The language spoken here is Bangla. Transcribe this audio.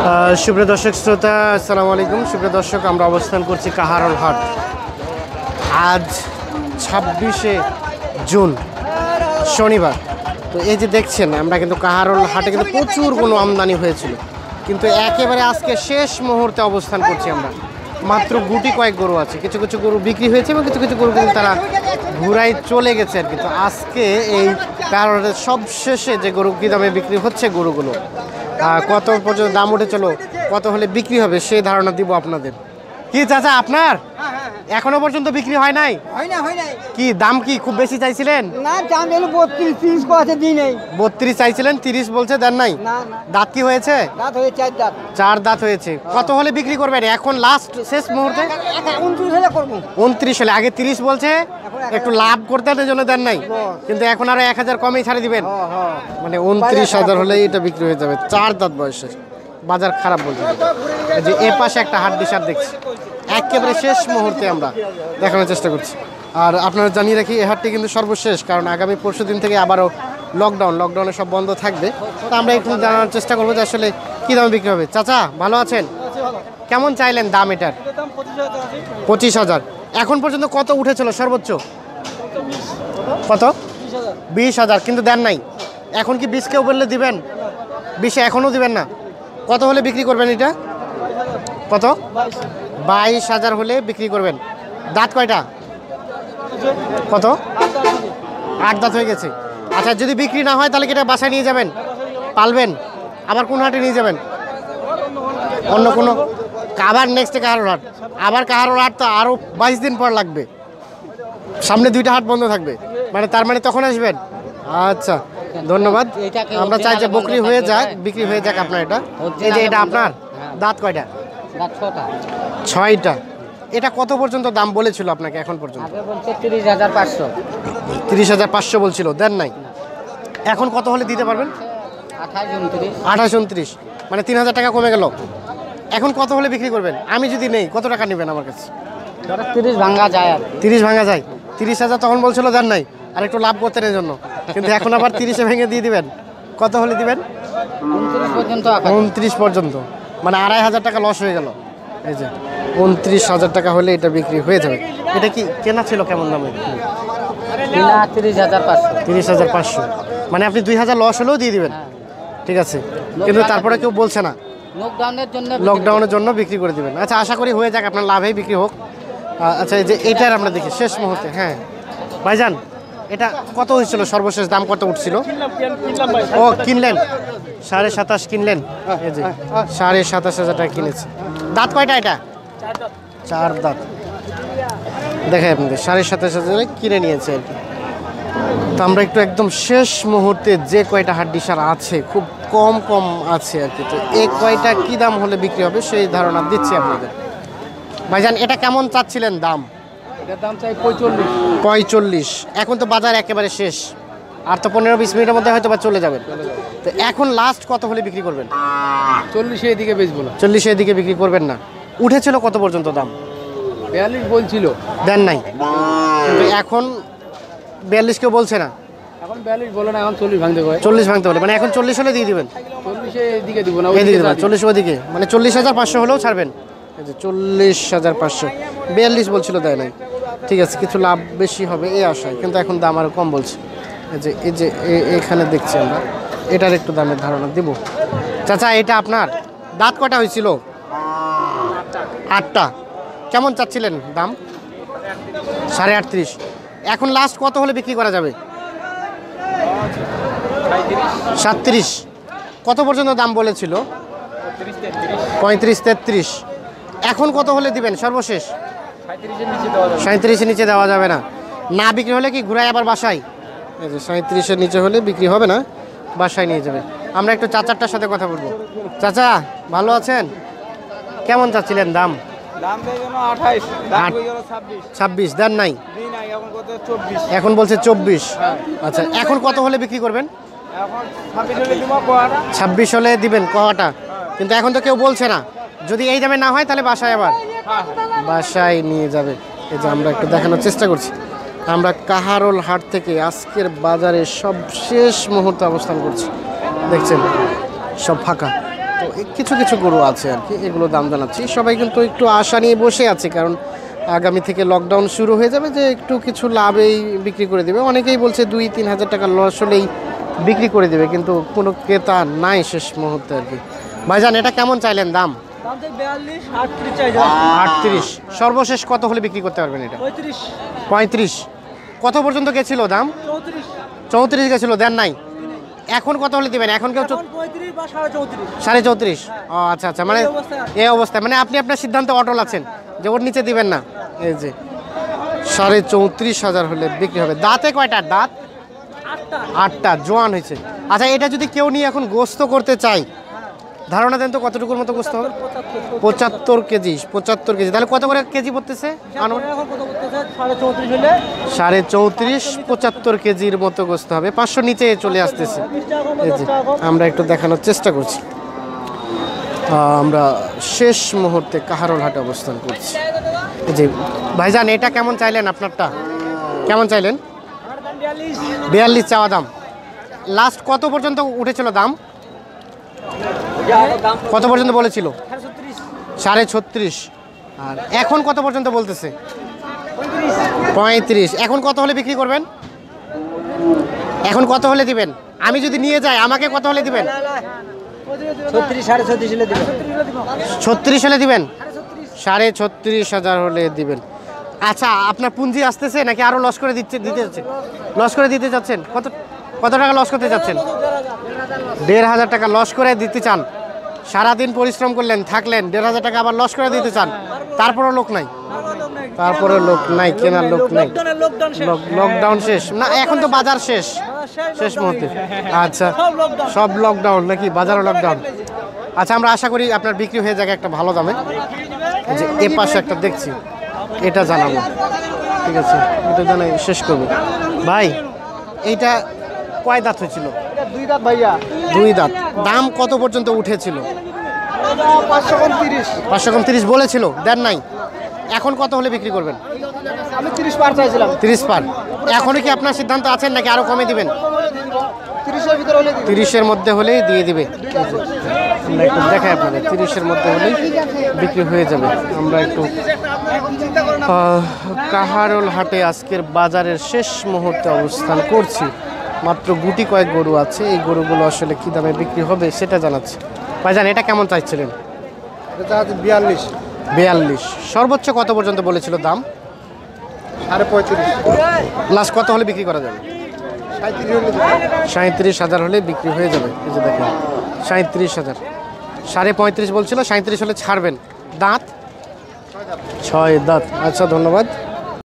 সুপ্রিয় দর্শক শ্রোতা, আসসালামু আলাইকুম। সুপ্রিয় দর্শক, আমরা অবস্থান করছি কাহারোল হাট। আজ 26শে জুন শনিবার। তো এই যে দেখছেন, আমরা কিন্তু কাহারোল হাটে কিন্তু প্রচুর কোনো আমদানি হয়েছিল, কিন্তু একেবারে আজকে শেষ মুহূর্তে অবস্থান করছি আমরা। মাত্র গুটি কয়েক গরু আছে, কিছু কিছু গরু বিক্রি হয়েছে এবং কিছু কিছু গরু কিন্তু তারা ঘুরাই চলে গেছে আর কি। তো আজকে এই কাহারোলের সবশেষে যে গরু কী দামে বিক্রি হচ্ছে, গরুগুলো কত পর্যন্ত দাম উঠেছিল, কত হলে বিক্রি হবে সেই ধারণা দিব আপনাদের। কি চাচা, আপনার এখনো পর্যন্ত বিক্রি হয় নাই? কি দাম, কি খুব বেশি চাইছিলেন? না, দাম এলো 32 30 আছে দিই নাই। 32 চাইছিলেন, 30 বলছে, দেন নাই? না না, দাঁত কি হয়েছে? দাঁত হয়ে 4 দাঁত। 4 দাঁত হয়েছে। কত হলে বিক্রি করবেন এখন লাস্ট শেষ মুহূর্তে? 29 হলে করব। 29 হলে, আগে 30 বলছে, একটু লাভ করতে এই জন্য দেন নাই, কিন্তু এখন আরো 1000 কমেই ছাড়ে দিবেন। মানে 29,000 হলেই এটা বিক্রি হয়ে যাবে। 4 দাঁত বয়সের, বাজার খারাপ বলতে। এই যে এ পাশে একটা হাট ডিসার দেখছি, একেবারে শেষ মুহূর্তে আমরা দেখানোর চেষ্টা করছি। আর আপনারা জানিয়ে রাখি, এই হাটটি কিন্তু সর্বশেষ, কারণ আগামী পরশু দিন থেকে আবারও লকডাউনে সব বন্ধ থাকবে। তো আমরা একটু জানার চেষ্টা করবো যে আসলে কী দামে বিক্রি হবে। চাচা ভালো আছেন? কেমন চাইলেন দাম এটার? 25,000। এখন পর্যন্ত কত উঠেছিল সর্বোচ্চ? কত? 20,000, কিন্তু দেন নাই। এখন কি 20 কেউ বললে দিবেন? 20 এখনও দিবেন না? কত হলে বিক্রি করবেন এটা? কত? 22,000 হলে বিক্রি করবেন। দাঁত কয়টা? কত? 8 দাঁত হয়ে গেছে। আচ্ছা, যদি বিক্রি না হয় তাহলে কি এটা বাসায় নিয়ে যাবেন, পালবেন? আবার কোন হাটে নিয়ে যাবেন? অন্য কোনো? আবার নেক্সটে কাহারোল হাট, আবার কাহারোল হাট তো আরও 22 দিন পর লাগবে। সামনে 2টা হাট বন্ধ থাকবে, মানে তার মানে তখন আসবেন। আচ্ছা, ধন্যবাদ। আমরা চাই যে বিক্রি হয়ে যাক আপনার এটা। এই যে এটা আপনার, দাঁত কয়টা? 6টা। এটা কত পর্যন্ত দাম বলেছিল আপনাকে এখন পর্যন্ত? 30,500 বলছিল, দেন নাই। এখন কত হলে দিতে পারবেন? 28 29, মানে 3,000 টাকা কমে গেল। এখন কত হলে বিক্রি করবেন? আমি যদি নেই কত টাকা নেবেন আমার কাছে? 30 ভাঙা যায়। আর 30 ভাঙা যায়। 30,000 তখন বলছিল, দেন নাই, আর একটু লাভ করতেন এই জন্য, কিন্তু এখন আবার 30-এ ভেঙে দিয়ে দিবেন। কত হলে দিবেন? 29 পর্যন্ত। 29 পর্যন্ত, মানে 2,500 টাকা লস হয়ে গেল। এই যে 29,000 টাকা হলে এটা বিক্রি হয়ে যাবে। এটা কি কেনা ছিল কেমন দামে? 30,500। মানে আপনি 2,000 লস হলেও দিয়ে দিবেন? ঠিক আছে, কিন্তু তারপরে কেউ বলছে না, লকডাউনের জন্য বিক্রি করে দিবেন। আচ্ছা, আশা করি হয়ে যাক, আপনার লাভেই বিক্রি হোক। আচ্ছা, এই যে এটার আমরা দেখি শেষ মুহূর্তে। হ্যাঁ ভাইজান, এটা কত হয়েছিল সর্বশেষ, দাম কত উঠছিল? ও কিনলেন 27,500 কিনলেন। এই যে 27,500 টাকা কিনেছে। দাঁত কয়টা এটা? 4 দাঁত। দেখাই আপনাদের, 27,500 কিনে নিয়েছে আর কি। তো আমরা একটু একদম শেষ মুহূর্তে যে কয়টা হাড্ডি সার আছে, খুব কম আছে আর কি। তো এই কয়টা কী দাম হলে বিক্রি হবে সেই ধারণা দিচ্ছি আপনাদের। ভাইজান, এটা কেমন চাচ্ছিলেন দাম? এটার দাম চাই 45। এখন তো বাজার একেবারে শেষ, আর তো 15-20 মিনিটের মধ্যে হয়তো বা চলে যাবেন। তো এখন লাস্ট কত হলে বিক্রি করবেন? 40 এদিকে বেচবো না। 40 এদিকে বিক্রি করবেন না? উঠেছিল কত পর্যন্ত দাম? 42 বলছিল, দেন নাই। কিন্তু এখন 42 কেউ বলছে না। এখন 42 বলে না, এখন 40 ভাঙতে হয়। 40 ভাঙতে বলে, মানে এখন 40 হলে দিয়ে দিবেন? 40 এদিকে দিব না, এদিকে দেবেন। 40 ওদিকে, মানে 40,500 হলেও ছাড়বেন। এই যে 40,500। 42 বলছিল, দেয় নাই। ঠিক আছে, কিছু লাভ বেশি হবে এই আশায়, কিন্তু এখন দাম আরও কম বলছে। এই যে এখানে দেখছি আমরা, এটার একটু দামের ধারণা দিব। চাচা, এটা আপনার দাঁত কটা হয়েছিল? 8টা। কেমন চাচ্ছিলেন দাম? 38.5। এখন লাস্ট কত হলে বিক্রি করা যাবে? 37। কত পর্যন্ত দাম বলেছিল? 35-33। এখন কত হলে দিবেন সর্বশেষ? 37-এর নিচে দেওয়া যাবে না। না বিক্রি হলে কি ঘুরায় আবার বাসায়? এই যে 37-এর নিচে হলে বিক্রি হবে না, বাসায় নিয়ে যাবে। আমরা একটু চাচারটার সাথে কথা বলবো। চাচা ভালো আছেন? কেমন চাচ্ছিলেন দাম? 26, দেন নাই? এখন বলছে 24। আচ্ছা, এখন কত হলে বিক্রি করবেন? 26 হলে দিবেন কটা, কিন্তু এখন তো কেউ বলছে না। যদি এই দামে না হয় তাহলে বাসায় নিয়ে যাবে। এই যে আমরা একটু দেখানোর চেষ্টা করছি, আমরা কাহারোল হাট থেকে আজকের বাজারে সব শেষ মুহূর্তে অবস্থান করছি। দেখছেন সব ফাঁকা, তো কিছু কিছু গরু আছে আর কি, এগুলো দাম জানাচ্ছি। সবাই কিন্তু একটু আশা নিয়ে বসে আছে, কারণ আগামী থেকে লকডাউন শুরু হয়ে যাবে, যে একটু কিছু লাভেই বিক্রি করে দেবে। অনেকেই বলছে 2-3 হাজার টাকা লস হলেই বিক্রি করে দেবে, কিন্তু কোনো ক্রেতা নাই শেষ মুহূর্তে আর কি। ভাইজান এটা কেমন চাইলেন দাম? 38। সর্বশেষ কত হলে বিক্রি করতে পারবেন এটা? 35। কত পর্যন্ত গেছিল দাম? 34 গেছিল, দেন নাই। এখন কত হলে দিবেন? এখন কেউ 34.5। ও আচ্ছা আচ্ছা, মানে এই অবস্থায় মানে আপনি আপনার সিদ্ধান্তে অটল আছেন যে ওর নিচে দিবেন না। এই যে 34.5 হলে বিক্রি হবে। দাঁতে কয়টা? দাঁত 8টা, জোয়ান হয়েছে। আচ্ছা, এটা যদি কেউ নিয়ে এখন গোস্ত করতে চাই, ধারণা দেন তো কতটুকুর মতো গোস্ত হবে? 75 কেজি। 75 কেজি, তাহলে কত করে কেজি পড়তেছে? 34.5, 75 কেজির মতো গোস্ত হবে। 500 নিচে চলে আসতেছে। এই যে আমরা একটু দেখানোর চেষ্টা করছি। আমরা শেষ মুহূর্তে কাহারোল হাটে অবস্থান করছি। এই যে ভাইজান এটা কেমন চাইলেন? আপনারটা কেমন চাইলেন? 42 চাওয়া দাম। লাস্ট কত পর্যন্ত উঠেছিল দাম? কত পর্যন্ত বলেছিল? 36.5। আর এখন কত পর্যন্ত বলতেছে? 35। এখন কত হলে বিক্রি করবেন? এখন কত হলে দিবেন? আমি যদি নিয়ে যাই আমাকে কত হলে দিবেন? 36 হলে দিবেন? 36.5 হলে দিবেন। আচ্ছা, আপনার পুঁজি আসতেছে নাকি আরো লস করে দিতে যাচ্ছেন? লস করে দিতে যাচ্ছেন? কত টাকা লস করতে যাচ্ছেন? 1,500 টাকা লস করে দিতে চান? সারাদিন পরিশ্রম করলেন, থাকলেন, 1,500 টাকা আবার লস করে দিতে চান? তারপরও লোক নাই? তারপরে লোক নাই, কেনার লোক নাই। লকডাউন শেষ না, এখন তো বাজার শেষ মুহূর্তে। আচ্ছা, সব লকডাউন নাকি? বাজারও লকডাউন। আচ্ছা, আমরা আশা করি আপনার বিক্রি হয়ে যাবে একটা ভালো দামে। যে এ পাশে একটা দেখছি, এটা জানাবো। ঠিক আছে, এটা জানাই শেষ করবো। ভাই এইটা কয় দাঁত হয়েছিল? 2 দাঁত ভাইয়া। 2 দাঁত। দাম কত পর্যন্ত উঠেছিল? 530 বলেছিল, দেন নাই। এখন কত হলে বিক্রি করবেন? আমি 30 পার চাইছিলাম। 30 পার। এখনই কি আপনার সিদ্ধান্ত আছেন নাকি আরো কমে দিবেন? 30-এর ভিতরে হলে 30-এর মধ্যে হলেই দিয়ে দিবে। আমরা একটু দেখাই আপনাদের, 30-এর মধ্যে হলেই বিক্রি হয়ে যাবে। আমরা একটু কাহারোল হাটে আজকের বাজারের শেষ মুহূর্তে অবস্থান করছি। মাত্র গুটি কয়েক গরু আছে, এই গরুগুলো আসলে কী দামে বিক্রি হবে সেটা জানাচ্ছি। ভাইজান এটা কেমন চাইছিলেন? 42। সর্বোচ্চ কত পর্যন্ত বলেছিল দাম? 35.5। লাস্ট কত হলে বিক্রি করা যাবে? 37,000 হলে বিক্রি হয়ে যাবে। এই যে দেখেন 37,000। 35.5 বলছিল, 37 হলে ছাড়বেন। দাঁত 6 দাঁত। আচ্ছা, ধন্যবাদ।